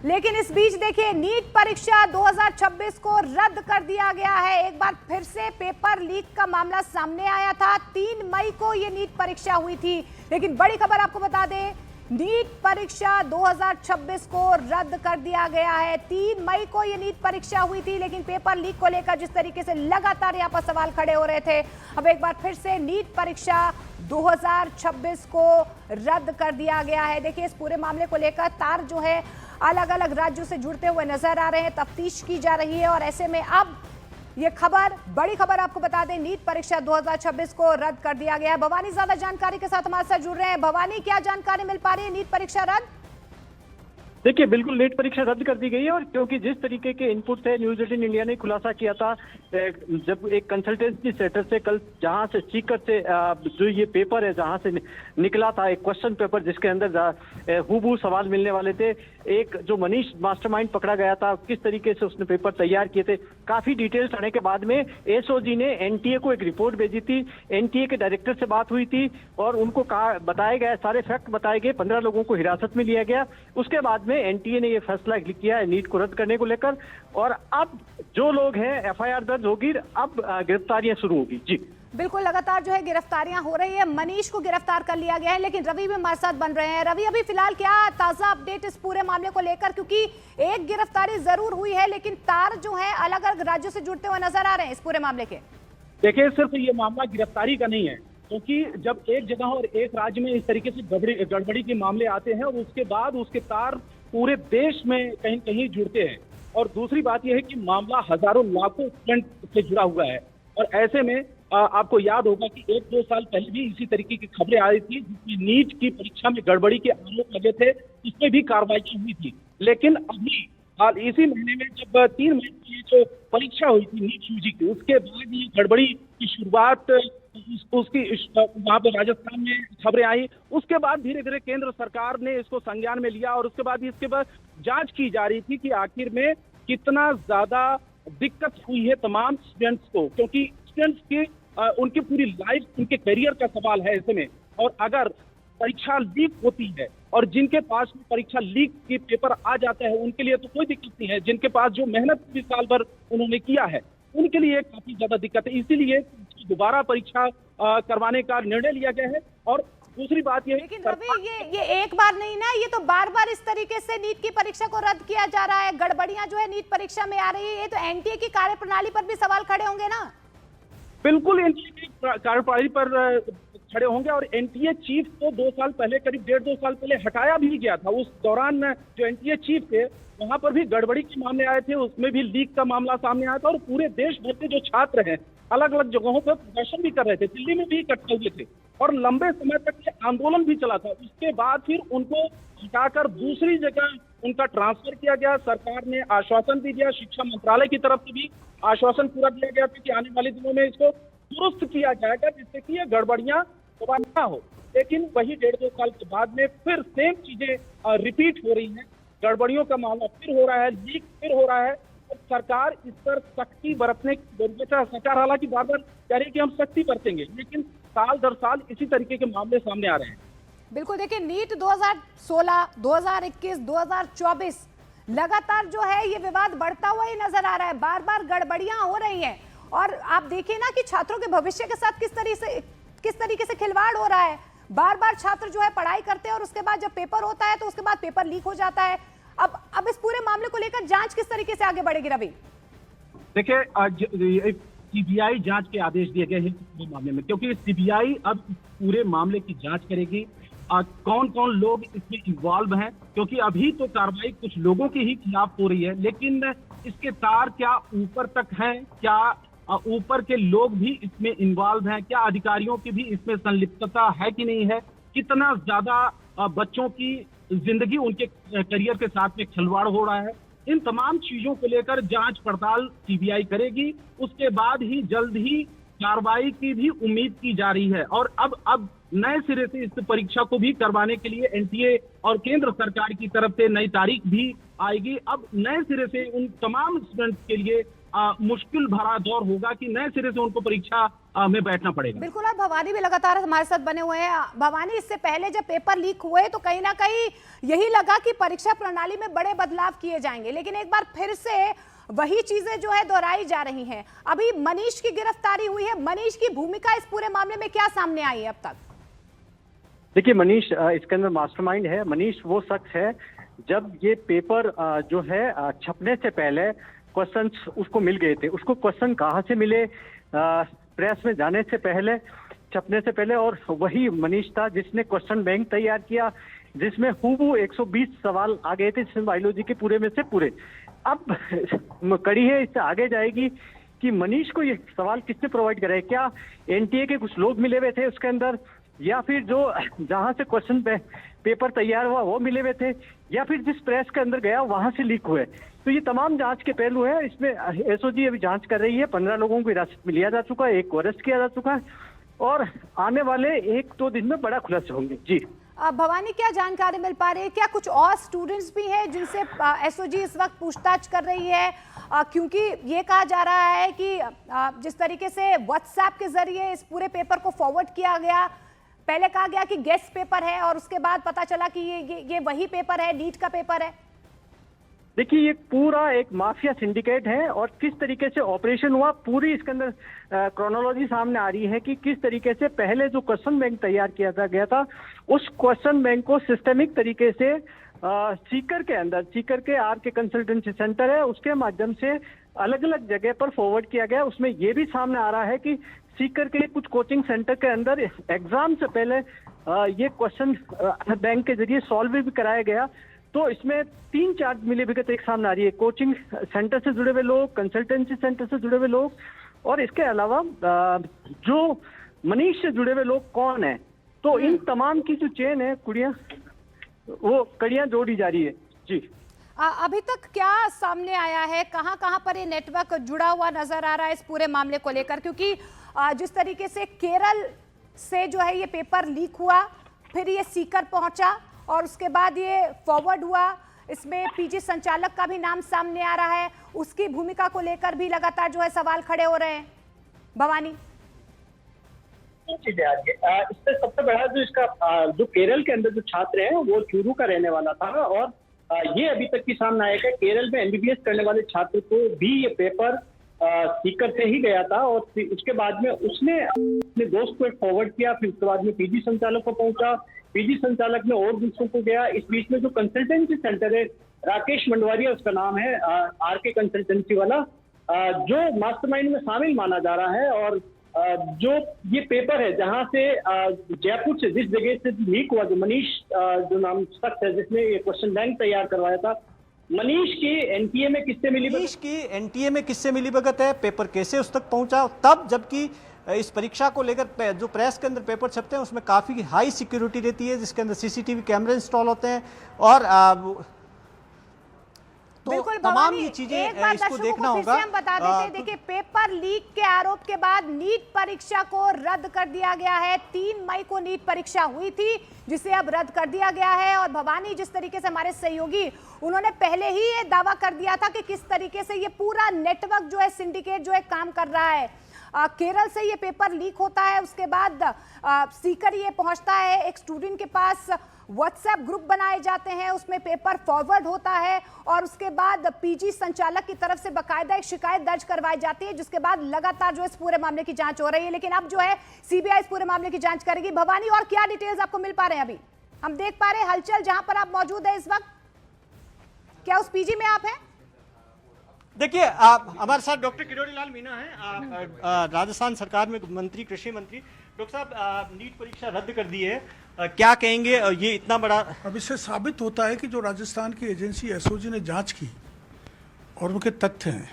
लेकिन इस बीच देखिए नीट परीक्षा 2026 को रद्द कर दिया गया है। एक बार फिर से पेपर लीक का मामला सामने आया था। 3 मई को ये नीट परीक्षा हुई थी, लेकिन बड़ी खबर आपको बता दें, नीट परीक्षा 2026 को रद्द कर दिया गया है। 3 मई को ये नीट परीक्षा हुई थी, लेकिन पेपर लीक को लेकर जिस तरीके से लगातार यहाँ पर सवाल खड़े हो रहे थे, अब एक बार फिर से नीट परीक्षा 2026 को रद्द कर दिया गया है। देखिए इस पूरे मामले को लेकर तार जो है अलग अलग राज्यों से जुड़ते हुए नजर आ रहे हैं, तफ्तीश की जा रही है और ऐसे में अब ये खबर, बड़ी खबर आपको बता दें, नीट परीक्षा 2026 को रद्द कर दिया गया है। भवानी ज्यादा जानकारी के साथ हमारे साथ जुड़ रहे हैं। भवानी, क्या जानकारी मिल पा रही है? नीट परीक्षा रद्द? देखिए बिल्कुल नीट परीक्षा रद्द कर दी गई है, और क्योंकि जिस तरीके के इनपुट थे, न्यूज 18 इंडिया ने खुलासा किया था जब एक कंसल्टेंसी सेंटर से कल जहां से सीकर से जो ये पेपर है जहां से निकला था एक क्वेश्चन पेपर जिसके अंदर हूबहू सवाल मिलने वाले थे, एक जो मनीष मास्टरमाइंड पकड़ा गया था, किस तरीके से उसने पेपर तैयार किए थे, काफी डिटेल्स आने के बाद में एसओजी ने एनटीए को एक रिपोर्ट भेजी थी। एनटीए के डायरेक्टर से बात हुई थी और उनको बताया गया, सारे फैक्ट बताए गए, 15 लोगों को हिरासत में लिया गया। उसके बाद में एनटीए ने ये फैसला किया है नीट को रद्द करने को लेकर, और अब जो लोग हैं एफआईआर दर्ज होगी, अब गिरफ्तारियां शुरू होगी। जी बिल्कुल, लगातार जो है गिरफ्तारियां हो रही है। मनीष को गिरफ्तार कर लिया गया है, लेकिन रवि भी हमारे साथ बन रहे हैं। रवि, अभी फिलहाल क्या ताजा अपडेट इस पूरे मामले को लेकर, क्योंकि एक गिरफ्तारी जरूर हुई है लेकिन तार जो है अलग अलग राज्यों से जुड़ते हुए नजर आ रहे हैं इस पूरे मामले के। देखिए सिर्फ ये मामला गिरफ्तारी का नहीं है, क्योंकि जब एक जगह और एक राज्य में इस तरीके से गड़बड़ी के मामले आते हैं और उसके बाद उसके तार पूरे देश में कहीं कहीं जुड़ते हैं। और दूसरी बात यह है कि मामला हजारों लाखों स्टूडेंट से जुड़ा हुआ है, और ऐसे में आपको याद होगा कि 1-2 साल पहले भी इसी तरीके की खबरें आई थी जिसमें नीट की परीक्षा में गड़बड़ी के आरोप लगे थे, उसमें भी कार्रवाई हुई थी। लेकिन अभी हाल इसी महीने में जब 3 मई की जो परीक्षा हुई थी नीट यूजी की, उसके बाद ये गड़बड़ी की शुरुआत उसकी वहाँ पे राजस्थान में खबरें आई। उसके बाद धीरे धीरे केंद्र सरकार ने इसको संज्ञान में लिया, और उसके बाद इसके बाद जांच की जा रही थी कि आखिर में कितना ज्यादा दिक्कत हुई है तमाम स्टूडेंट्स को, क्योंकि स्टूडेंट्स की उनकी पूरी लाइफ, उनके करियर का सवाल है ऐसे में। और अगर परीक्षा लीक होती है और जिनके पास में परीक्षा लीक के पेपर आ जाता है उनके लिए तो कोई दिक्कत नहीं है, जिनके पास जो मेहनत भी साल भर उन्होंने किया है उनके लिए काफी ज्यादा दिक्कत है। इसीलिए दोबारा परीक्षा करवाने का निर्णय लिया गया है। और दूसरी बात यह है, लेकिन रवि, ये एक बार नहीं ना, ये तो बार बार इस तरीके से नीट की परीक्षा को रद्द किया जा रहा है। गड़बड़ियां जो है नीट परीक्षा में आ रही है, ये तो एनटीए की कार्यप्रणाली पर भी सवाल खड़े होंगे ना। बिल्कुल एनटीए की कार्यप्रणाली पर खड़े होंगे, और एनटीए चीफ को 2 साल पहले, करीब 1.5-2 साल पहले हटाया भी गया था। उस दौरान जो एनटीए चीफ थे वहां पर भी गड़बड़ी के मामले आए थे, उसमें भी लीक का मामला सामने आया था, और पूरे देश भर के जो छात्र हैं अलग अलग जगहों पर प्रदर्शन भी कर रहे थे, दिल्ली में भी इकट्ठे हुए थे, और लंबे समय तक ये आंदोलन भी चला था। उसके बाद फिर उनको हटाकर दूसरी जगह उनका ट्रांसफर किया गया। सरकार ने आश्वासन भी दिया, शिक्षा मंत्रालय की तरफ से भी आश्वासन पूरा दिया गया था कि आने वाले दिनों में इसको दुरुस्त किया जाएगा, जिससे कि ये गड़बड़ियां दोबारा ना हो। लेकिन वही 1.5-2 साल के बाद में फिर सेम चीजें रिपीट हो रही हैं, गड़बड़ियों का मामला फिर हो रहा है, लीक फिर हो रहा है। और सरकार इस पर सख्ती बरतने की जरूरत है। सरकार हालांकि बार बार कह रही है कि हम सख्ती बरतेंगे, लेकिन साल दर साल इसी तरीके के मामले सामने आ रहे हैं। बिल्कुल, देखिए नीट 2016, 2021, 2024 लगातार जो है ये विवाद बढ़ता हुआ ही नजर आ रहा है। बार बार गड़बड़ियां हो रही हैं, और आप देखिए ना कि छात्रों के भविष्य के साथ किस तरीके से खिलवाड़ हो रहा है। बार बार छात्र जो है पढ़ाई करते हैं और उसके बाद जब पेपर होता है तो उसके बाद पेपर लीक हो जाता है। अब इस पूरे मामले को लेकर जांच किस तरीके से आगे बढ़ेगी रवि? देखिए सीबीआई जांच के आदेश दिए गए हैं इस मामले में, क्योंकि सीबीआई अब पूरे मामले की जांच करेगी। कौन कौन लोग इसमें इन्वॉल्व हैं, क्योंकि अभी तो कार्रवाई कुछ लोगों के ही खिलाफ हो रही है, लेकिन इसके तार क्या ऊपर तक हैं, क्या ऊपर के लोग भी इसमें इन्वॉल्व हैं, क्या अधिकारियों की भी इसमें संलिप्तता है कि नहीं है, कितना ज्यादा बच्चों की जिंदगी, उनके करियर के साथ में खिलवाड़ हो रहा है। इन तमाम चीजों को लेकर जांच पड़ताल सीबीआई करेगी। उसके बाद ही जल्द ही कार्रवाई की भी उम्मीद की जा रही है। और अब नए सिरे से इस परीक्षा को भी करवाने के लिए एनटीए और केंद्र सरकार की तरफ से नई तारीख भी आएगी। अब नए सिरे से उन तमाम स्टूडेंट्स के लिए मुश्किल भरा दौर होगा कि नए सिरे से उनको परीक्षा में बैठना पड़ेगा। बिल्कुल। और भवानी भी लगातार हमारे साथ बने हुए हैं। भवानी, इससे पहले जब पेपर लीक हुए तो कहीं ना कहीं यही लगा कि परीक्षा प्रणाली में बड़े बदलाव किए जाएंगे, लेकिन एक बार फिर से वही चीजें जो है दोहराई जा रही हैं। अभी मनीष की गिरफ्तारी हुई है, मनीष की भूमिका इस पूरे मामले में क्या सामने आई है अब तक? देखिए, मनीष इसके अंदर मास्टरमाइंड है। मनीष वो शख्स है, जब ये पेपर जो है छपने से पहले क्वेश्चंस उसको मिल गए थे। उसको क्वेश्चन कहाँ से मिले, प्रेस में जाने से पहले, छपने से पहले, और वही मनीष था जिसने क्वेश्चन बैंक तैयार किया, जिसमें हूबहू 120 सवाल आ गए थे, जिसमें बायोलॉजी के पूरे में से पूरे। अब कड़ी है, इससे आगे जाएगी कि मनीष को ये सवाल किसने प्रोवाइड कराए। क्या एनटीए के कुछ लोग मिले हुए थे उसके अंदर, या फिर जो जहां से क्वेश्चन पेपर तैयार हुआ वो मिले हुए थे, या फिर जिस प्रेस के अंदर गया वहां से लीक हुए। तो ये तमाम जांच के पहलू हैं। इसमें एसओजी अभी जांच कर रही है। 15 लोगों को हिरासत में लिया जा चुका है, एक को अरेस्ट किया जा चुका है, और आने वाले 1-2 दिन में बड़ा खुलासा होंगे। जी भवानी, क्या जानकारी मिल पा रही है? क्या कुछ और स्टूडेंट्स भी हैं जिनसे एसओजी इस वक्त पूछताछ कर रही है? क्योंकि ये कहा जा रहा है कि जिस तरीके से व्हाट्सएप के जरिए इस पूरे पेपर को फॉरवर्ड किया गया, पहले कहा गया कि गेस्ट पेपर है और उसके बाद पता चला कि ये वही पेपर है, नीट का पेपर है। देखिए, ये पूरा एक माफिया सिंडिकेट है, और किस तरीके से ऑपरेशन हुआ पूरी इसके अंदर क्रोनोलॉजी सामने आ रही है कि किस तरीके से पहले जो क्वेश्चन बैंक तैयार किया गया था, उस क्वेश्चन बैंक को सिस्टमिक तरीके से सीकर के अंदर, सीकर के आरके कंसल्टेंसी सेंटर है, उसके माध्यम से अलग अलग जगह पर फॉरवर्ड किया गया। उसमें ये भी सामने आ रहा है कि सीकर के कुछ कोचिंग सेंटर के अंदर एग्जाम से पहले ये क्वेश्चन बैंक के जरिए सॉल्व भी कराया गया। तो इसमें 3-4 मिलीभगत एक सामने आ रही है, कोचिंग सेंटर से जुड़े हुए लोग, कंसल्टेंसी सेंटर से जुड़े हुए लोग, और इसके अलावा जो मनीष से जुड़े हुए लोग कौन है। तो इन तमाम की जो चेन है, वो कड़ियां जोड़ी जा रही है। जी अभी तक क्या सामने आया है? कहां कहां पर ये नेटवर्क जुड़ा हुआ नजर आ रहा है इस पूरे मामले को लेकर? क्योंकि जिस तरीके से केरल से जो है ये पेपर लीक हुआ, फिर ये सीकर पहुंचा और उसके बाद ये फॉरवर्ड हुआ, इसमें पीजी संचालक का भी नाम सामने आ रहा है, उसकी भूमिका को लेकर भी लगातार जो है सवाल खड़े हो रहे हैं। भवानी, चीजें आ रही है। इससे सबसे बड़ा जो इसका जो केरल के अंदर जो छात्र है वो चूरू का रहने वाला था, और ये अभी तक की सामने आया है केरल में एमबीबीएस करने वाले छात्र को भी ये पेपर सीकर से ही गया था, और उसके बाद में उसने अपने दोस्त को फॉरवर्ड किया, फिर उसके बाद में पीजी संचालक को पहुंचा, पीजी संचालक ने और दूसरों को गया। इस बीच में जो कंसल्टेंसी सेंटर है, राकेश मंडवारिया उसका नाम है, आरके कंसल्टेंसी वाला, जो मास्टरमाइंड में शामिल माना जा रहा है। और जो ये पेपर है जहां से जयपुर से जिस जगह से लीक हुआ, जो मनीष जो नाम शख्स है जिसने ये क्वेश्चन बैंक तैयार करवाया था, मनीष की एनटीए में किससे मिली भगत है, पेपर कैसे उस तक पहुंचा तब, जबकि इस परीक्षा को लेकर जो प्रेस के अंदर पेपर छपते हैं उसमें काफी हाई सिक्योरिटी रहती है, जिसके अंदर सीसीटीवी कैमरे इंस्टॉल होते हैं, और तो तमाम ये चीजें इसको देखना होगा। हम बता देते हैं, देखिए पेपर लीक के आरोप के बाद नीट परीक्षा को रद्द कर दिया गया है। 3 मई को नीट परीक्षा हुई थी, जिसे अब रद्द कर दिया गया है। और भवानी, जिस तरीके से हमारे सहयोगी, उन्होंने पहले ही ये दावा कर दिया था कि किस तरीके से ये पूरा नेटवर्क जो है, सिंडिकेट जो है काम कर रहा है। केरल से ये पेपर लीक होता है, उसके बाद सीकर ये पहुंचता है, एक स्टूडेंट के पास व्हाट्सएप ग्रुप बनाए जाते हैं, उसमें पेपर फॉरवर्ड होता है, और उसके बाद पीजी संचालक की तरफ से बकायदा एक शिकायत दर्ज करवाई जाती है, जिसके बाद लगातार जो इस पूरे मामले की जांच हो रही है। लेकिन अब जो है सीबीआई इस पूरे मामले की जांच करेगी। भवानी, और क्या डिटेल्स आपको मिल पा रहे हैं? अभी हम देख पा रहे हैं हलचल जहां पर आप मौजूद है इस वक्त, क्या उस पीजी में आप हैं? देखिए, हमारे साथ डॉक्टर किरोड़ी लाल मीणा है, राजस्थान सरकार में मंत्री, कृषि मंत्री। डॉक्टर साहब, नीट परीक्षा रद्द कर दी है, क्या कहेंगे? ये इतना बड़ा, अब इससे साबित होता है कि जो राजस्थान की एजेंसी एसओजी ने जांच की और उनके तथ्य हैं,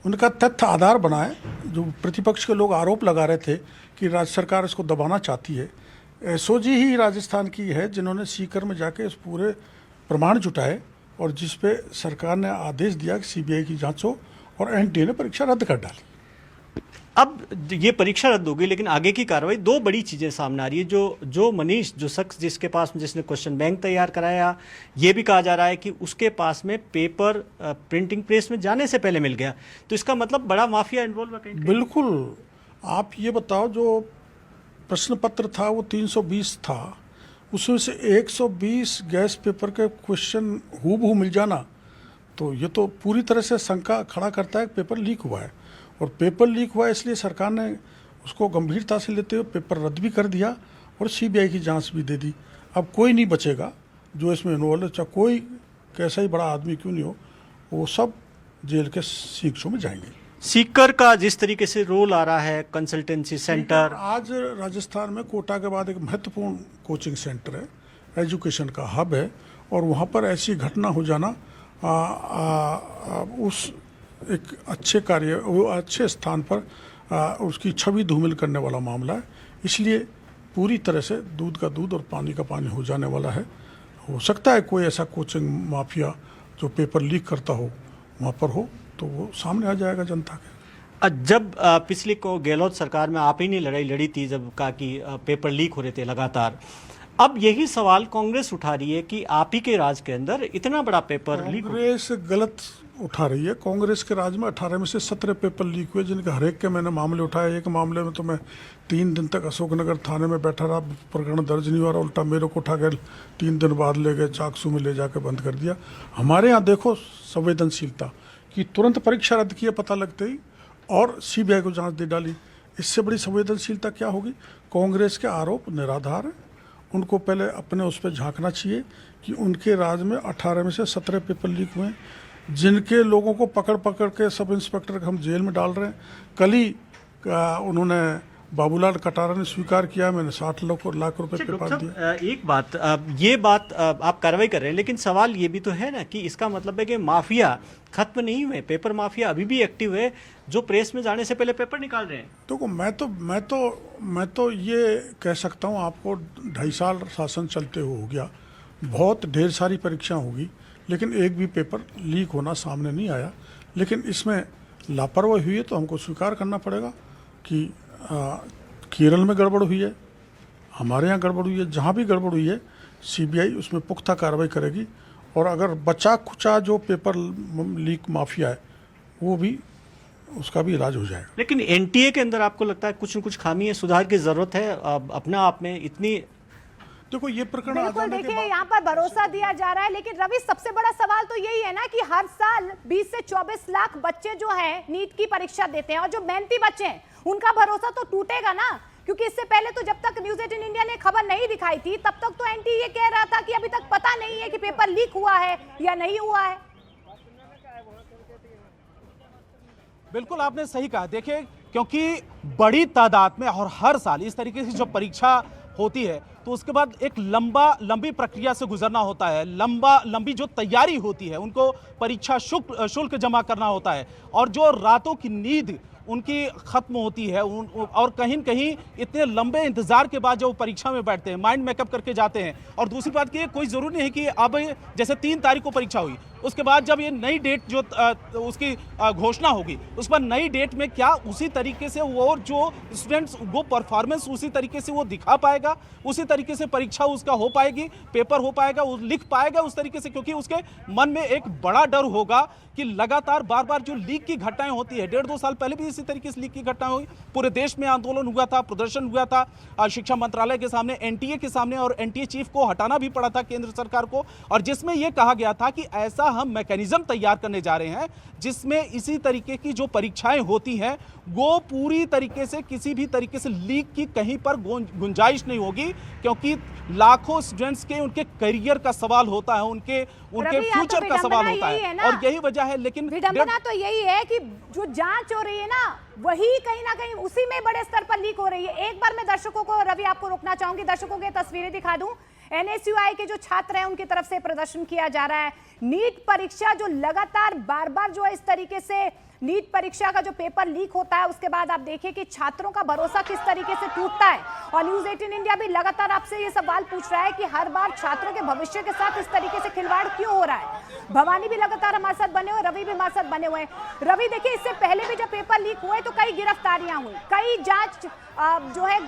उनका तथ्य आधार बना है। जो प्रतिपक्ष के लोग आरोप लगा रहे थे कि राज्य सरकार इसको दबाना चाहती है, एसओजी ही राजस्थान की है जिन्होंने सीकर में जाके इस पूरे प्रमाण जुटाए, और जिस पे सरकार ने आदेश दिया कि सीबीआई की जांच हो, और एनटीए ने परीक्षा रद्द कर डाली। अब ये परीक्षा रद्द होगी, लेकिन आगे की कार्रवाई, दो बड़ी चीजें सामने आ रही है। जो मनीष, जो शख्स जिसके पास में, जिसने क्वेश्चन बैंक तैयार कराया, ये भी कहा जा रहा है कि उसके पास में पेपर प्रिंटिंग प्रेस में जाने से पहले मिल गया। तो इसका मतलब बड़ा माफिया इन्वॉल्व है कहीं? बिल्कुल। आप ये बताओ, जो प्रश्न पत्र था वो 320 था, उसमें से 120 गैस पेपर के क्वेश्चन हूबहू मिल जाना, तो ये तो पूरी तरह से शंका खड़ा करता है कि पेपर लीक हुआ है। और पेपर लीक हुआ है इसलिए सरकार ने उसको गंभीरता से लेते हुए पेपर रद्द भी कर दिया और सीबीआई की जांच भी दे दी। अब कोई नहीं बचेगा जो इसमें इन्वॉल्व है, चाहे कोई कैसा ही बड़ा आदमी क्यों नहीं हो, वो सब जेल के सीखों में जाएंगे। सीकर का जिस तरीके से रोल आ रहा है, कंसल्टेंसी सेंटर, आज राजस्थान में कोटा के बाद एक महत्वपूर्ण कोचिंग सेंटर है, एजुकेशन का हब है, और वहाँ पर ऐसी घटना हो जाना उस एक अच्छे कार्य, वो अच्छे स्थान पर उसकी छवि धूमिल करने वाला मामला है। इसलिए पूरी तरह से दूध का दूध और पानी का पानी हो जाने वाला है। हो सकता है कोई ऐसा कोचिंग माफिया जो पेपर लीक करता हो वहाँ पर हो, तो वो सामने आ जाएगा जनता के। जब पिछली को गहलोत सरकार में आप ही ने लड़ाई लड़ी थी, जब कहा कि पेपर लीक हो रहे थे लगातार, अब यही सवाल कांग्रेस उठा रही है कि आप ही के राज के अंदर इतना बड़ा पेपर लीक हो। कांग्रेस गलत उठा रही है। कांग्रेस के राज में 18 में से 17 पेपर लीक हुए, जिनके हर एक के मैंने मामले उठाए। एक मामले में तो मैं 3 दिन तक अशोकनगर थाने में बैठा रहा, प्रकरण दर्ज नहीं हुआ, उल्टा मेरे को उठा के 3 दिन बाद ले गए, चाकसू में ले जाकर बंद कर दिया। हमारे यहाँ देखो संवेदनशीलता कि तुरंत परीक्षा रद्द किए पता लगते ही, और सीबीआई को जांच दे डाली। इससे बड़ी संवेदनशीलता क्या होगी? कांग्रेस के आरोप निराधार है, उनको पहले अपने उस पर झांकना चाहिए कि उनके राज में 18 में से 17 पेपर लीक हुए, जिनके लोगों को पकड़ पकड़ के सब इंस्पेक्टर हम जेल में डाल रहे हैं। कल ही उन्होंने बाबूलाल कटारा ने स्वीकार किया, मैंने 60 लाख रुपए पेपर दिए। एक बात, ये बात आप कार्रवाई कर रहे हैं, लेकिन सवाल ये भी तो है ना कि इसका मतलब है कि माफिया खत्म नहीं हुए, पेपर माफिया अभी भी एक्टिव है, जो प्रेस में जाने से पहले पेपर निकाल रहे हैं। तो मैं तो ये कह सकता हूँ आपको, 2.5 साल शासन चलते हो गया, बहुत ढेर सारी परीक्षा होगी, लेकिन एक भी पेपर लीक होना सामने नहीं आया। लेकिन इसमें लापरवाही हुई है तो हमको स्वीकार करना पड़ेगा कि केरल में गड़बड़ हुई है, हमारे यहाँ गड़बड़ हुई है। जहाँ भी गड़बड़ हुई है सीबीआई उसमें पुख्ता कार्रवाई करेगी, और अगर बचा खुचा जो पेपर लीक माफिया है वो भी, उसका भी इलाज हो जाएगा। लेकिन एनटीए के अंदर आपको लगता है कुछ न कुछ खामी है, सुधार की जरूरत है? अपना आप में इतनी, देखो ये प्रकरण बिल्कुल, देखिए यहाँ पर भरोसा दिया जा रहा है, लेकिन रवि सबसे बड़ा सवाल तो यही है ना कि हर साल 20 से 24 लाख बच्चे जो हैं नीट की परीक्षा देते हैं, और जो मेहनती बच्चे हैं उनका भरोसा तो टूटेगा ना। क्योंकि इससे पहले तो जब तक न्यूज 18 इंडिया ने खबर नहीं दिखाई थी, तब तक तो एनटीए कह रहा था कि अभी तक पता नहीं है कि पेपर लीक हुआ है या नहीं हुआ है। बिल्कुल आपने सही कहा। देखिए, क्योंकि बड़ी तादाद में और हर साल इस तरीके से जो परीक्षा होती है, तो उसके बाद एक लंबी प्रक्रिया से गुजरना होता है, लंबी जो तैयारी होती है, उनको परीक्षा शुल्क जमा करना होता है, और जो रातों की नींद उनकी खत्म होती है, और कहीं न कहीं इतने लंबे इंतजार के बाद जब वो परीक्षा में बैठते हैं, माइंड मेकअप करके जाते हैं। और दूसरी बात कि कोई ज़रूरी नहीं कि अब जैसे 3 तारीख को परीक्षा हुई, उसके बाद जब ये नई डेट जो उसकी घोषणा होगी, उस पर नई डेट में क्या उसी तरीके से वो जो स्टूडेंट्स वो परफॉर्मेंस उसी तरीके से वो दिखा पाएगा, उसी तरीके से परीक्षा उसका हो पाएगी, पेपर हो पाएगा, वो लिख पाएगा उस तरीके से? क्योंकि उसके मन में एक बड़ा डर होगा कि लगातार बार बार जो लीक की घटनाएं होती है, 1.5-2 साल पहले भी इसी तरीके से लीक की घटनाएं हुई, पूरे देश में आंदोलन हुआ था, प्रदर्शन हुआ था शिक्षा मंत्रालय के सामने, एनटीए के सामने, और एनटीए चीफ को हटाना भी पड़ा था केंद्र सरकार को, और जिसमें यह कहा गया था कि ऐसा हम मैकेनिज्म तैयार करने जा रहे हैं जिसमें इसी तरीके की जो परीक्षाएं होती हैं वो पूरी तरीके से किसी भी तरीके से लीक की कहीं पर गुंजाइश नहीं होगी, क्योंकि लाखों स्टूडेंट्स के उनके करियर का सवाल होता है, उनके फ्यूचर का सवाल होता है, और यही वजह है। लेकिन विडंबना तो यही है कि जो जांच हो रही है ना, वही कहीं ना कहीं उसी में बड़े स्तर पर लीक हो रही है। एक बार मैं दर्शकों को, रवि आपको रोकना चाहूंगी, दर्शकों की तस्वीरें दिखा दूं। एनएसयूआई के जो छात्र हैं उनकी तरफ से प्रदर्शन किया जा रहा है। नीट परीक्षा जो लगातार बार बार जो है इस तरीके से नीट परीक्षा का जो पेपर लीक होता है उसके बाद आप देखिए कि छात्रों का भरोसा किस तरीके से टूटता है। और न्यूज 18 इंडिया भी लगातार आपसे ये सवाल पूछ रहा है कि हर बार छात्रों के भविष्य के साथ इस तरीके से खिलवाड़ क्यों हो रहा है। भवानी भी लगातार हमारे साथ बने हुए, रवि भी हमारे साथ बने हुए। रवि देखिए, इससे पहले भी जब पेपर लीक हुए तो कई गिरफ्तारियां हुई, कई जांच जो है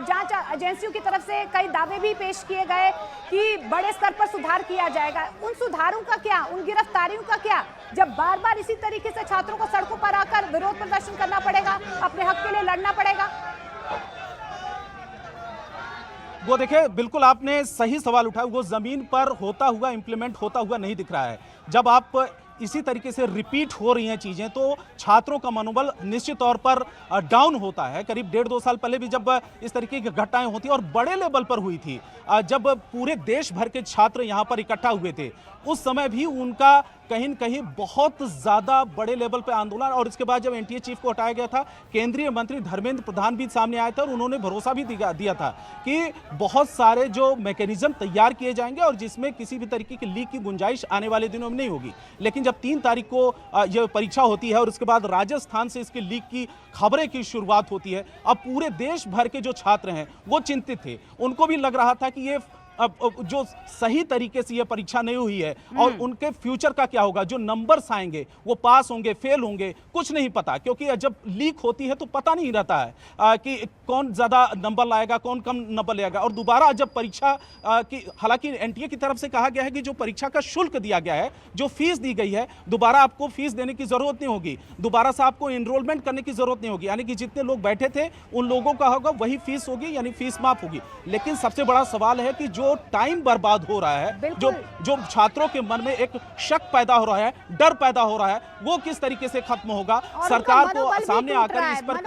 जांच एजेंसियों की तरफ से कई दावे भी पेश किए गए कि बड़े स्तर पर सुधार किया जाएगा। उन सुधारों का क्या, उन गिरफ्तारियों का क्या, जब बार बार इसी तरीके से छात्रों को सड़कों पर आकर विरोध प्रदर्शन करना पड़ेगा, अपने हक के लिए लड़ना पड़ेगा? वो देखिए, बिल्कुल आपने सही सवाल उठाया। वो जमीन पर होता हुआ, इंप्लीमेंट होता हुआ नहीं दिख रहा है। जब आप इसी तरीके से रिपीट हो रही हैं चीजें तो छात्रों का मनोबल निश्चित तौर पर डाउन होता है। करीब 1.5-2 साल पहले भी जब इस तरीके की घटनाएं होती और बड़े लेवल पर हुई थी, जब पूरे देश भर के छात्र यहां पर इकट्ठा हुए थे, उस समय भी उनका कहीं न कहीं बहुत ज्यादा बड़े लेवल पे आंदोलन। और इसके बाद जब एनटीए चीफ को हटाया गया था, केंद्रीय मंत्री धर्मेंद्र प्रधान भी सामने आए थे और उन्होंने भरोसा भी दिया था कि बहुत सारे जो मैकेनिज्म तैयार किए जाएंगे और जिसमें किसी भी तरीके की लीक की गुंजाइश आने वाले दिनों में नहीं होगी। लेकिन जब 3 तारीख को यह परीक्षा होती है और उसके बाद राजस्थान से इसकी लीक की खबरें की शुरुआत होती है, अब पूरे देश भर के जो छात्र हैं वो चिंतित थे। उनको भी लग रहा था कि ये अब जो सही तरीके से ये परीक्षा नहीं हुई है और उनके फ्यूचर का क्या होगा, जो नंबर्स आएंगे वो पास होंगे, फेल होंगे, कुछ नहीं पता। क्योंकि जब लीक होती है तो पता नहीं रहता है कि कौन ज्यादा नंबर लाएगा, कौन कम नंबर लाएगा। और दोबारा जब परीक्षा की, हालांकि एनटीए की तरफ से कहा गया है कि जो परीक्षा का शुल्क दिया गया है, जो फीस दी गई है, दोबारा आपको फीस देने की जरूरत नहीं होगी, दोबारा से आपको एनरोलमेंट करने की जरूरत नहीं होगी। यानी कि जितने लोग बैठे थे उन लोगों का होगा वही फीस होगी, यानी फीस माफ होगी। लेकिन सबसे बड़ा सवाल है कि जो टाइम बर्बाद हो रहा है, जो छात्रों के मन में एक शक पैदा हो रहा है, डर पैदा हो रहा है, वो किस तरीके से खत्म होगा। सरकार को सामने आकर इस पर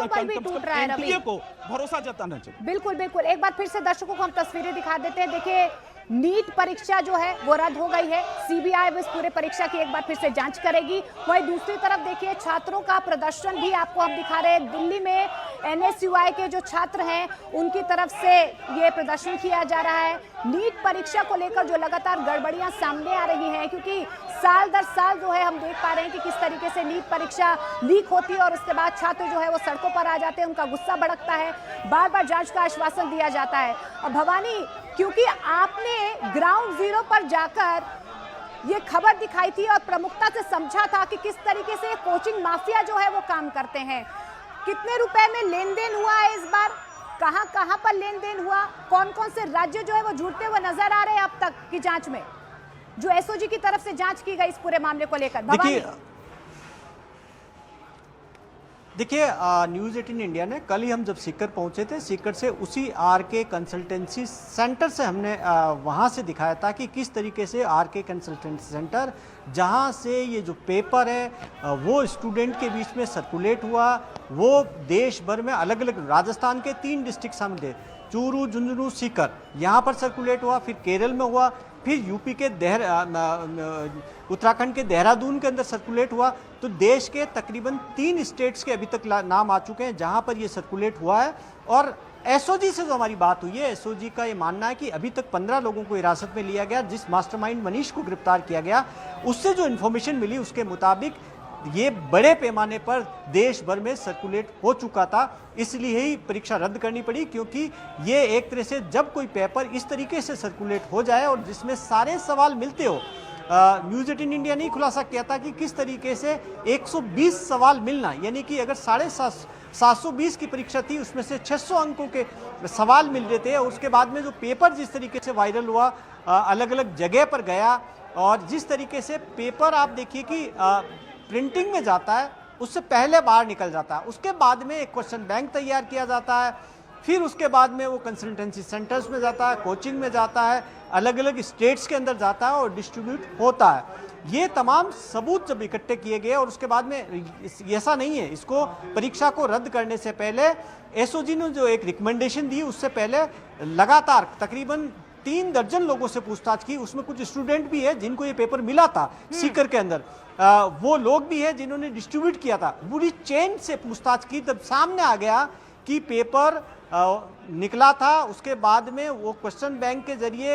एनटीए को भरोसा जताना चाहिए। बिल्कुल बिल्कुल, एक बार फिर से दर्शकों को हम तस्वीरें दिखा देते हैं। देखिए, नीट परीक्षा जो है वो रद्द हो गई है। सीबीआई इस पूरे परीक्षा की एक बार फिर से जांच करेगी। वहीं दूसरी तरफ देखिए, छात्रों का प्रदर्शन भी आपको हम दिखा रहे हैं। दिल्ली में एनएसयूआई के जो छात्र हैं उनकी तरफ से ये प्रदर्शन किया जा रहा है। नीट परीक्षा को लेकर जो लगातार गड़बड़ियां सामने आ रही हैं, क्योंकि साल दर साल जो है हम देख पा रहे हैं कि किस तरीके से नीट परीक्षा लीक होती है और उसके बाद छात्र जो है वो सड़कों पर आ जाते हैं, उनका गुस्सा भड़कता है, बार बार जांच का आश्वासन दिया जाता है। और भवानी, क्योंकि आपने ग्राउंड जीरो पर जाकर ये खबर दिखाई थी और प्रमुखता से समझा था कि किस तरीके से कोचिंग माफिया जो है वो काम करते हैं, कितने रुपए में लेन देन हुआ है इस बार, कहां कहां पर लेन देन हुआ, कौन कौन से राज्य जो है वो जुड़ते हुए नजर आ रहे हैं अब तक की जांच में, जो एसओजी की तरफ से जांच की गई इस पूरे मामले को लेकर? देखिए, न्यूज़ 18 इंडिया ने कल ही हम जब सीकर पहुंचे थे, सीकर से उसी आरके कंसल्टेंसी सेंटर से हमने वहां से दिखाया था कि किस तरीके से आरके कंसल्टेंसी सेंटर, जहां से ये जो पेपर है वो स्टूडेंट के बीच में सर्कुलेट हुआ, वो देश भर में अलग अलग, राजस्थान के 3 डिस्ट्रिक्ट शामिल थे, चूरू, झुंझुनू, सीकर, यहाँ पर सर्कुलेट हुआ, फिर केरल में हुआ, फिर यूपी के उत्तराखंड के देहरादून के अंदर सर्कुलेट हुआ। तो देश के तकरीबन 3 स्टेट्स के अभी तक नाम आ चुके हैं जहां पर ये सर्कुलेट हुआ है। और एसओजी से जो हमारी बात हुई है, एसओजी का ये मानना है कि अभी तक 15 लोगों को हिरासत में लिया गया। जिस मास्टरमाइंड मनीष को गिरफ्तार किया गया, उससे जो इन्फॉर्मेशन मिली उसके मुताबिक ये बड़े पैमाने पर देश भर में सर्कुलेट हो चुका था। इसलिए ही परीक्षा रद्द करनी पड़ी, क्योंकि ये एक तरह से जब कोई पेपर इस तरीके से सर्कुलेट हो जाए और जिसमें सारे सवाल मिलते हो, न्यूज़ 18 इंडिया ने खुलासा किया था कि किस तरीके से 120 सवाल मिलना, यानी कि अगर 720 की परीक्षा थी उसमें से 600 अंकों के सवाल मिल रहे थे। और उसके बाद में जो पेपर जिस तरीके से वायरल हुआ, अलग अलग जगह पर गया, और जिस तरीके से पेपर आप देखिए कि प्रिंटिंग में जाता है, उससे पहले बाहर निकल जाता है, उसके बाद में एक क्वेश्चन बैंक तैयार किया जाता है, फिर उसके बाद में वो कंसल्टेंसी सेंटर्स में जाता है, कोचिंग में जाता है, अलग अलग स्टेट्स के अंदर जाता है और डिस्ट्रीब्यूट होता है। ये तमाम सबूत जब इकट्ठे किए गए और उसके बाद में ऐसा नहीं है, इसको परीक्षा को रद्द करने से पहले एसओजी ने जो एक रिकमेंडेशन दी, उससे पहले लगातार तकरीबन 3 दर्जन लोगों से पूछताछ की। उसमें कुछ स्टूडेंट भी है जिनको ये पेपर मिला था सीकर के अंदर, वो लोग भी है जिन्होंने डिस्ट्रीब्यूट किया था। पूरी चेन से पूछताछ की, तब सामने आ गया कि पेपर निकला था, उसके बाद में वो क्वेश्चन बैंक के जरिए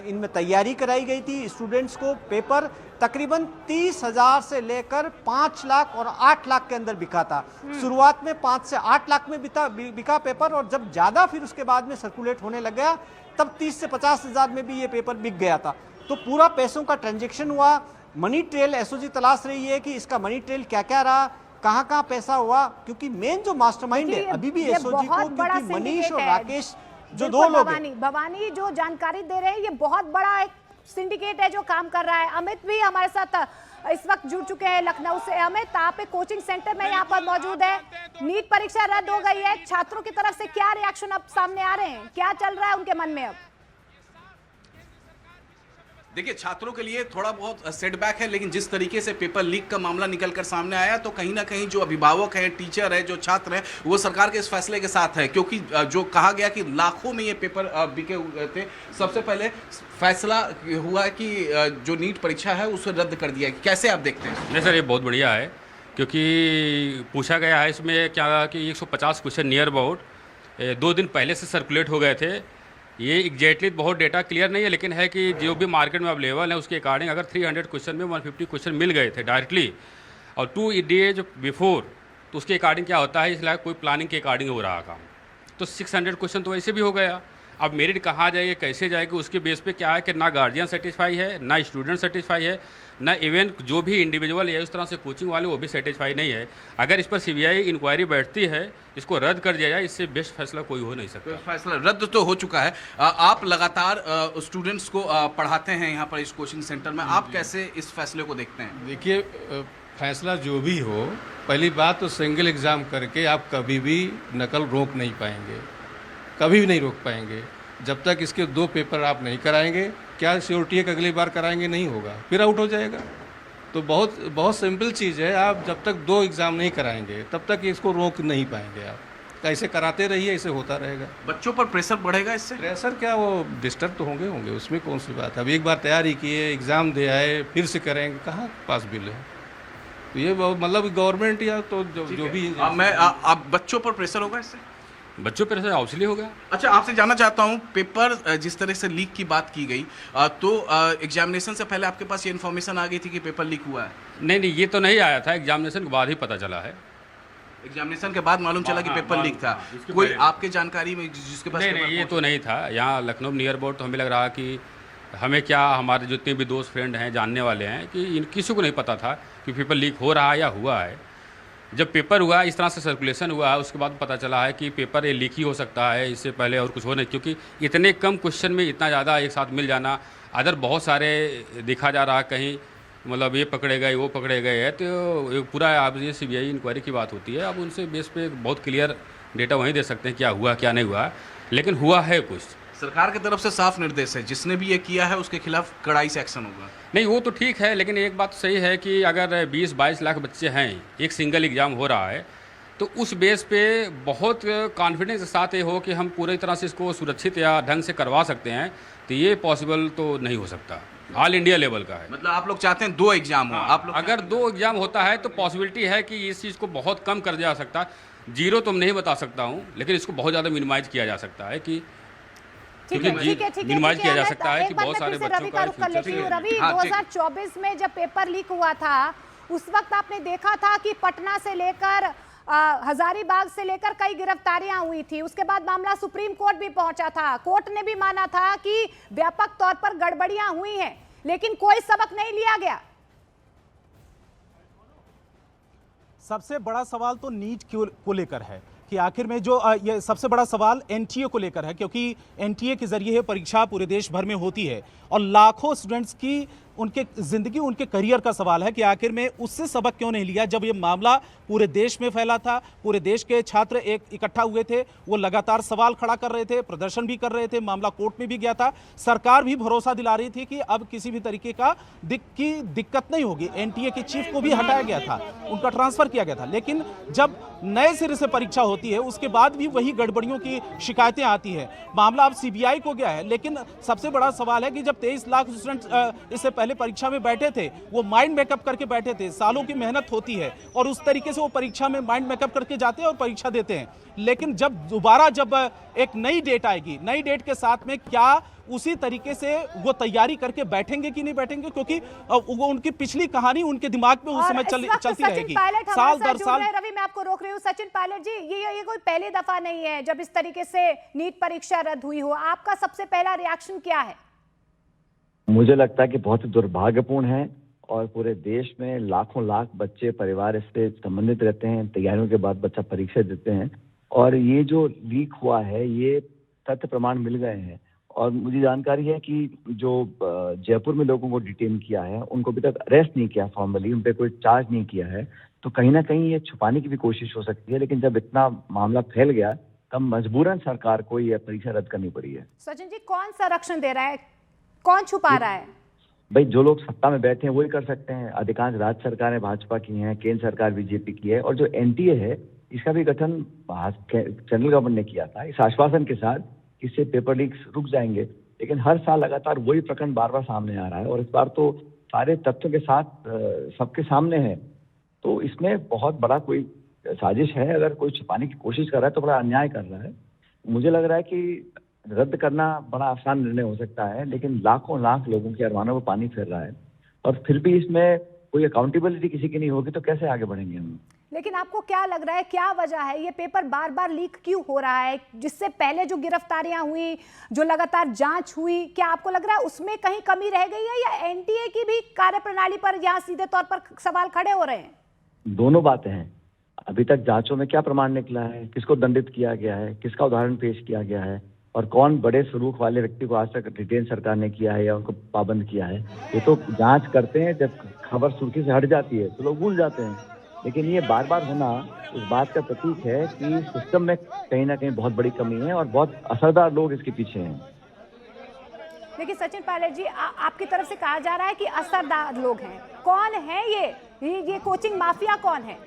इनमें तैयारी कराई गई थी स्टूडेंट्स को। पेपर तकरीबन 30,000 से लेकर 5 लाख और 8 लाख के अंदर बिका था। शुरुआत में 5 से 8 लाख में बिका पेपर, और जब ज़्यादा फिर उसके बाद में सर्कुलेट होने लग गया तब 30 से 50,000 में भी ये पेपर बिक गया था। तो पूरा पैसों का ट्रांजेक्शन हुआ। मनी ट्रेल एसओजी तलाश रही है कि इसका मनी ट्रेल क्या क्या रहा, कहाँ कहाँ पैसा हुआ, क्योंकि मेन जो मास्टरमाइंड है अभी भी एसओजी को, क्योंकि मनीष और राकेश जो दो लोग हैं। भवानी जो जानकारी दे रहे हैं, ये बहुत बड़ा एक सिंडिकेट है जो काम कर रहा है। अमित भी हमारे साथ इस वक्त जुड़ चुके हैं लखनऊ से। अमित, आप एक कोचिंग सेंटर में यहाँ पर मौजूद है, नीट परीक्षा रद्द हो गई है, छात्रों की तरफ से क्या रिएक्शन अब सामने आ रहे हैं, क्या चल रहा है उनके मन में अब? देखिए, छात्रों के लिए थोड़ा बहुत सेटबैक है, लेकिन जिस तरीके से पेपर लीक का मामला निकलकर सामने आया, तो कहीं ना कहीं जो अभिभावक हैं, टीचर है, जो छात्र हैं, वो सरकार के इस फैसले के साथ है, क्योंकि जो कहा गया कि लाखों में ये पेपर बिके हुए थे। सबसे पहले फैसला हुआ कि जो नीट परीक्षा है उसे रद्द कर दिया। कैसे आप देखते हैं? नहीं सर, ये बहुत बढ़िया है, क्योंकि पूछा गया है इसमें क्या कि 150 क्वेश्चन नियर अबाउट 2 दिन पहले से सर्कुलेट हो गए थे। ये एग्जैक्टली बहुत डेटा क्लियर नहीं है, लेकिन है कि जो भी मार्केट में अवेलेबल है उसके अकॉर्डिंग अगर 300 क्वेश्चन में 150 क्वेश्चन मिल गए थे डायरेक्टली और 2 डेज बिफोर, तो उसके अकॉर्डिंग क्या होता है, इसलिए कोई प्लानिंग के अकॉर्डिंग हो रहा काम। तो 600 क्वेश्चन तो ऐसे भी हो गया। अब मेरिट कहाँ जाएगी, कैसे जाएगी, उसके बेस पे क्या है कि ना गार्जियन सेटिस्फाई है, ना स्टूडेंट सेटिस्फाई है, ना इवन जो भी इंडिविजुअल है उस तरह से कोचिंग वाले वो भी सेटिस्फाई नहीं है। अगर इस पर सीबीआई इंक्वायरी बैठती है, इसको रद्द कर दिया जाए, इससे बेस्ट फैसला कोई हो नहीं सकता। फैसला रद्द तो हो चुका है। आप लगातार स्टूडेंट्स को पढ़ाते हैं यहाँ पर इस कोचिंग सेंटर में, आप कैसे इस फैसले को देखते हैं? देखिए, फैसला जो भी हो, पहली बात तो सिंगल एग्ज़ाम करके आप कभी भी नकल रोक नहीं पाएंगे, कभी भी नहीं रोक पाएंगे। जब तक इसके 2 पेपर आप नहीं कराएंगे, क्या श्योरिटी है कि अगली बार कराएंगे? नहीं होगा, फिर आउट हो जाएगा। तो बहुत बहुत सिंपल चीज़ है, आप जब तक 2 एग्ज़ाम नहीं कराएंगे तब तक इसको रोक नहीं पाएंगे। आप ऐसे कराते रहिए, ऐसे होता रहेगा। बच्चों पर प्रेशर बढ़ेगा इससे? प्रेशर क्या, वो डिस्टर्ब तो होंगे, उसमें कौन सी बात है। अब एक बार तैयारी किए, एग्ज़ाम दे आए, फिर से करेंगे, कहाँ पास बिल है। तो ये मतलब गवर्नमेंट या तो जो भी अब बच्चों पर प्रेशर होगा इससे? बच्चों पर ऑब्वियसली होगा। अच्छा, आपसे जानना चाहता हूँ, पेपर जिस तरह से लीक की बात की गई, तो एग्जामिनेशन से पहले आपके पास ये इन्फॉर्मेशन आ गई थी कि पेपर लीक हुआ है? नहीं, ये तो नहीं आया था, एग्जामिनेशन के बाद ही पता चला है। एग्जामिनेशन के बाद मालूम चला कि पेपर लीक था। कोई आपके जानकारी में जिसके पास? नहीं, ये तो नहीं था। यहाँ लखनऊ नियर अबाउट तो हमें लग रहा कि हमें क्या, हमारे जितने भी दोस्त फ्रेंड हैं, जानने वाले हैं, कि किसी को नहीं पता था कि पेपर लीक हो रहा है या हुआ है। जब पेपर हुआ, इस तरह से सर्कुलेशन हुआ, उसके बाद पता चला है कि पेपर ये लीक ही हो सकता है, इससे पहले और कुछ हो नहीं, क्योंकि इतने कम क्वेश्चन में इतना ज़्यादा एक साथ मिल जाना, अदर बहुत सारे देखा जा रहा है कहीं, मतलब ये पकड़े गए, वो पकड़े गए है, तो पूरा अब ये सीबीआई इंक्वायरी की बात होती है। अब उनसे बेस पे बहुत क्लियर डेटा वहीं दे सकते हैं क्या हुआ क्या नहीं हुआ, लेकिन हुआ है कुछ। सरकार की तरफ से साफ निर्देश है, जिसने भी ये किया है उसके खिलाफ कड़ाई से एक्शन होगा। नहीं, वो तो ठीक है, लेकिन एक बात सही है कि अगर 20-22 लाख बच्चे हैं, एक सिंगल एग्ज़ाम हो रहा है, तो उस बेस पे बहुत कॉन्फिडेंस के साथ ये हो कि हम पूरी तरह से इसको सुरक्षित या ढंग से करवा सकते हैं, तो ये पॉसिबल तो नहीं हो सकता। ऑल इंडिया लेवल का है। मतलब आप लोग चाहते हैं 2 एग्जाम हो? आप लोग अगर 2 एग्जाम होता है तो पॉसिबिलिटी है कि इस चीज़ को बहुत कम कर दिया सकता। 0 तो मैं नहीं बता सकता हूँ, लेकिन इसको बहुत ज़्यादा मिनिमाइज किया जा सकता है कि मिनिमाइज किया जा सकता है कि बहुत सारे बच्चों का रवि, 2024 में जब पेपर लीक हुआ था, उस वक्त आपने देखा था कि पटना से लेकर हजारीबाग से लेकर कई गिरफ्तारियां हुई थी। उसके बाद मामला सुप्रीम कोर्ट भी पहुंचा था। कोर्ट ने भी माना था कि व्यापक तौर पर गड़बड़ियां हुई हैं, लेकिन कोई सबक नहीं लिया गया। सबसे बड़ा सवाल तो नीट को लेकर है कि आखिर में जो ये सबसे बड़ा सवाल एनटीए को लेकर है, क्योंकि एनटीए के जरिए परीक्षा पूरे देश भर में होती है और लाखों स्टूडेंट्स की उनके जिंदगी, उनके करियर का सवाल है कि आखिर में उससे सबक क्यों नहीं लिया। जब ये मामला पूरे देश में फैला था, पूरे देश के छात्र एक इकट्ठा हुए थे, वो लगातार सवाल खड़ा कर रहे थे, प्रदर्शन भी कर रहे थे, मामला कोर्ट में भी गया था। सरकार भी भरोसा दिला रही थी कि अब किसी भी तरीके का दिक्कत नहीं होगी। एनटीए के चीफ को भी हटाया गया था, उनका ट्रांसफर किया गया था, लेकिन जब नए सिरे से परीक्षा होती है उसके बाद भी वही गड़बड़ियों की शिकायतें आती है। मामला अब सीबीआई को गया है, लेकिन सबसे बड़ा सवाल है कि जब 23 लाख स्टूडेंट इससे पहले परीक्षा में बैठे थे वो माइंड मेकअप करके बैठे थे, सालों की मेहनत होती है और उस तरीके से वो परीक्षा में माइंड मेकअप करके जाते हैं और परीक्षा देते हैं। लेकिन जब दोबारा जब एक नई डेट आएगी, नई डेट के साथ में क्या उसी तरीके से वो तैयारी करके बैठेंगे कि नहीं बैठेंगे, क्योंकि वो उनकी पिछली कहानी उनके दिमाग में उस समय चलती रहेगी साल दर साल। रवि, मैं आपको रोक रही हूँ। सचिन पायलट जी, ये कोई पहली दफा नहीं है जब इस तरीके से नीट परीक्षा रद्द हुई हो। आपका सबसे पहला रिएक्शन क्या है? मुझे लगता है कि बहुत ही दुर्भाग्यपूर्ण है और पूरे देश में लाखों लाख बच्चे परिवार इससे संबंधित रहते हैं। तैयारियों के बाद बच्चा परीक्षा देते हैं और ये जो लीक हुआ है ये तथ्य प्रमाण मिल गए हैं। और मुझे जानकारी है कि जो जयपुर में लोगों को डिटेन किया है उनको अभी तक अरेस्ट नहीं किया फॉर्मली, उन पर कोई चार्ज नहीं किया है। तो कहीं ना कहीं ये छुपाने की भी कोशिश हो सकती है, लेकिन जब इतना मामला फैल गया तब मजबूरन सरकार को ये परीक्षा रद्द करनी पड़ी है। सचिन जी, कौन संरक्षण दे रहा है, कौन छुपा रहा है? भाई जो लोग सत्ता में बैठे हैं वही कर सकते हैं। अधिकांश राज्य सरकारें भाजपा की हैं, केंद्र सरकार बीजेपी की है और जो एनडीए है इसका भी गठन सेंट्रल गवर्नमेंट ने किया था इस आश्वासन के साथ इससे पेपर लीक्स रुक जाएंगे। लेकिन हर साल लगातार वही प्रकरण बार बार सामने आ रहा है और इस बार तो सारे तथ्यों के साथ सबके सामने है। तो इसमें बहुत बड़ा कोई साजिश है। अगर कोई छुपाने की कोशिश कर रहा है तो बड़ा अन्याय कर रहा है। मुझे लग रहा है कि रद्द करना बड़ा आसान निर्णय हो सकता है, लेकिन लाखों लाख लोगों के अरमानों में पानी फिर रहा है और फिर भी इसमें कोई अकाउंटेबिलिटी किसी की नहीं होगी तो कैसे आगे बढ़ेंगे हम? लेकिन आपको क्या लग रहा है, क्या वजह है ये पेपर बार बार लीक क्यों हो रहा है? जिससे पहले जो गिरफ्तारियां हुई, जो लगातार जांच हुई, क्या आपको लग रहा है उसमें कहीं कमी रह गई है या एनटीए की भी कार्यप्रणाली पर यहाँ सीधे तौर पर सवाल खड़े हो रहे हैं? दोनों बातें हैं। अभी तक जांचों में क्या प्रमाण निकला है, किसको दंडित किया गया है, किसका उदाहरण पेश किया गया है और कौन बड़े स्वरूप वाले व्यक्ति को आज तक डिटेन सरकार ने किया है या उनको पाबंद किया है। ये तो जांच करते हैं, जब खबर सुर्खी से हट जाती है तो लोग भूल जाते हैं। लेकिन ये बार बार होना इस बात का प्रतीक है कि सिस्टम में कहीं ना कहीं बहुत बड़ी कमी है और बहुत असरदार लोग इसके पीछे हैं। देखिए सचिन पायलट जी, आपकी तरफ से कहा जा रहा है कि असरदार लोग हैं। कौन है ये कोचिंग माफिया कौन है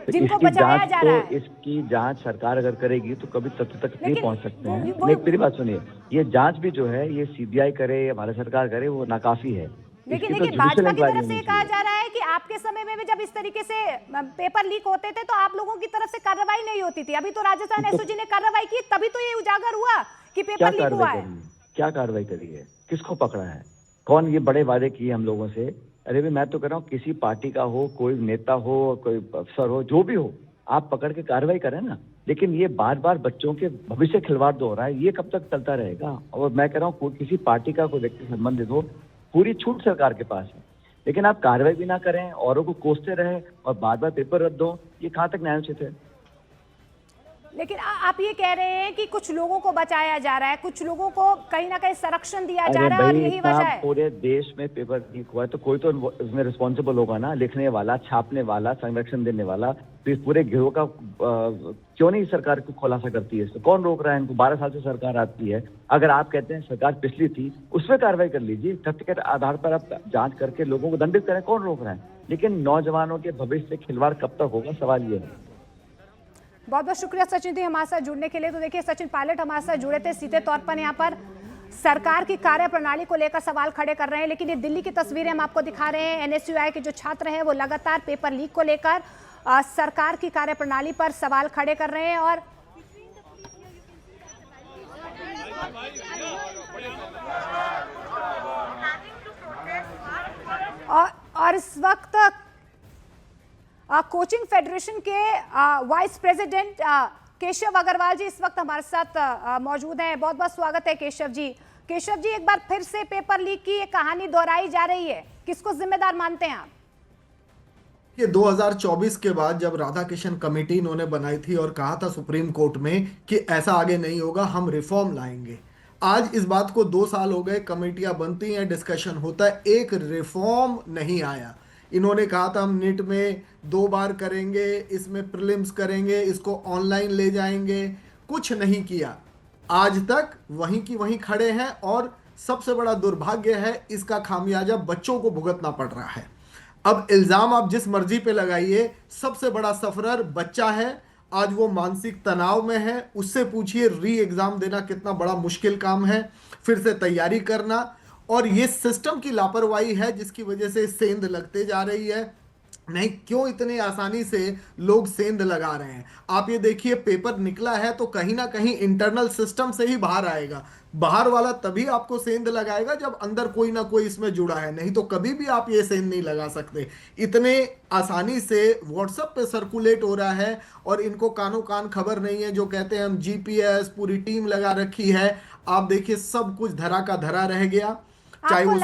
जिनको बचाया जा रहा है? इसकी जांच सरकार अगर करेगी तो कभी तथ्य तक नहीं पहुंच सकते हैं। मेरी बात सुनिए, ये जांच भी जो है ये सीबीआई करे या भारत सरकार करे वो नाकाफी है। लेकिन भाजपा की तरफ से कहा जा रहा है कि आपके समय में जब इस तरीके से पेपर लीक होते थे तो आप लोगों की तरफ से कार्रवाई नहीं होती थी। अभी तो राजस्थान एसओजी ने कार्रवाई की, तभी तो ये उजागर हुआ कि पेपर लीक हुआ है। क्या कार्रवाई करी है, किसको पकड़ा है, कौन ये बड़े वादे किए हम लोगों से? अरे भाई मैं तो कह रहा हूँ किसी पार्टी का हो, कोई नेता हो, कोई अफसर हो, जो भी हो, आप पकड़ के कार्रवाई करें ना। लेकिन ये बार बार बच्चों के भविष्य खिलवाड़ हो रहा है, ये कब तक चलता रहेगा? और मैं कह रहा हूँ किसी पार्टी का कोई व्यक्ति संबंधित हो, पूरी छूट सरकार के पास है, लेकिन आप कार्रवाई भी ना करें, औरों को कोसते रहें और बार बार पेपर रद्द हो, ये कहाँ तक न्यायोचित है? लेकिन आप ये कह रहे हैं कि कुछ लोगों को बचाया जा रहा है, कुछ लोगों को कहीं ना कहीं संरक्षण दिया जा रहा है और यही वजह है। पूरे देश में पेपर लीक हुआ है तो कोई तो इसमें रिस्पॉन्सिबल होगा ना, लिखने वाला, छापने वाला, संरक्षण देने वाला। तो इस पूरे गिरोह का क्यों नहीं सरकार को खुलासा करती है? इसको कौन रोक रहा है? इनको 12 साल से सरकार आती है। अगर आप कहते हैं सरकार पिछली थी, उस पर कार्रवाई कर लीजिए, तथ्य के आधार पर आप जांच करके लोगों को दंडित करें, कौन रोक रहा है? लेकिन नौजवानों के भविष्य से खिलवाड़ कब तक होगा, सवाल ये है। बहुत बहुत शुक्रिया सचिन जी हमारे साथ जुड़ने के लिए। तो देखिए सचिन पायलट हमारे साथ जुड़े थे, सीधे तौर पर यहाँ पर सरकार की कार्यप्रणाली को लेकर सवाल खड़े कर रहे हैं। लेकिन ये दिल्ली की तस्वीरें हम आपको दिखा रहे हैं। एनएसयूआई के जो छात्र हैं वो लगातार पेपर लीक को लेकर सरकार की कार्यप्रणाली पर सवाल खड़े कर रहे हैं और इस वक्त कोचिंग फेडरेशन के वाइस प्रेसिडेंट केशव अग्रवाल जी इस वक्त हमारे साथ मौजूद हैं। बहुत बहुत स्वागत है केशव जी। केशव जी, एक बार फिर से पेपर लीक की ये कहानी दोहराई जा रही है, किसको जिम्मेदार मानते हैं आप? ये 2024 के बाद जब राधाकृष्णन कमेटी इन्होंने बनाई थी और कहा था सुप्रीम कोर्ट में कि ऐसा आगे नहीं होगा, हम रिफॉर्म लाएंगे। आज इस बात को 2 साल हो गए, कमेटियां बनती हैं, डिस्कशन होता है, एक रिफॉर्म नहीं आया। इन्होंने कहा था हम नीट में 2 बार करेंगे, इसमें प्रीलिम्स करेंगे, इसको ऑनलाइन ले जाएंगे, कुछ नहीं किया। आज तक वहीं की वहीं खड़े हैं और सबसे बड़ा दुर्भाग्य है इसका खामियाजा बच्चों को भुगतना पड़ रहा है। अब इल्ज़ाम आप जिस मर्जी पे लगाइए, सबसे बड़ा सफरर बच्चा है। आज वो मानसिक तनाव में है, उससे पूछिए री एग्ज़ाम देना कितना बड़ा मुश्किल काम है, फिर से तैयारी करना। और ये सिस्टम की लापरवाही है जिसकी वजह से सेंध लगते जा रही है। नहीं, क्यों इतने आसानी से लोग सेंध लगा रहे हैं? आप ये देखिए, पेपर निकला है तो कहीं ना कहीं इंटरनल सिस्टम से ही बाहर आएगा। बाहर वाला तभी आपको सेंध लगाएगा जब अंदर कोई ना कोई इसमें जुड़ा है, नहीं तो कभी भी आप ये सेंध नहीं लगा सकते। इतने आसानी से व्हाट्सएप पे सर्कुलेट हो रहा है और इनको कानो कान खबर नहीं है, जो कहते हैं हम जीपीएस पूरी टीम लगा रखी है। आप देखिए, सब कुछ धरा का धरा रह गया, चाहे आपको वो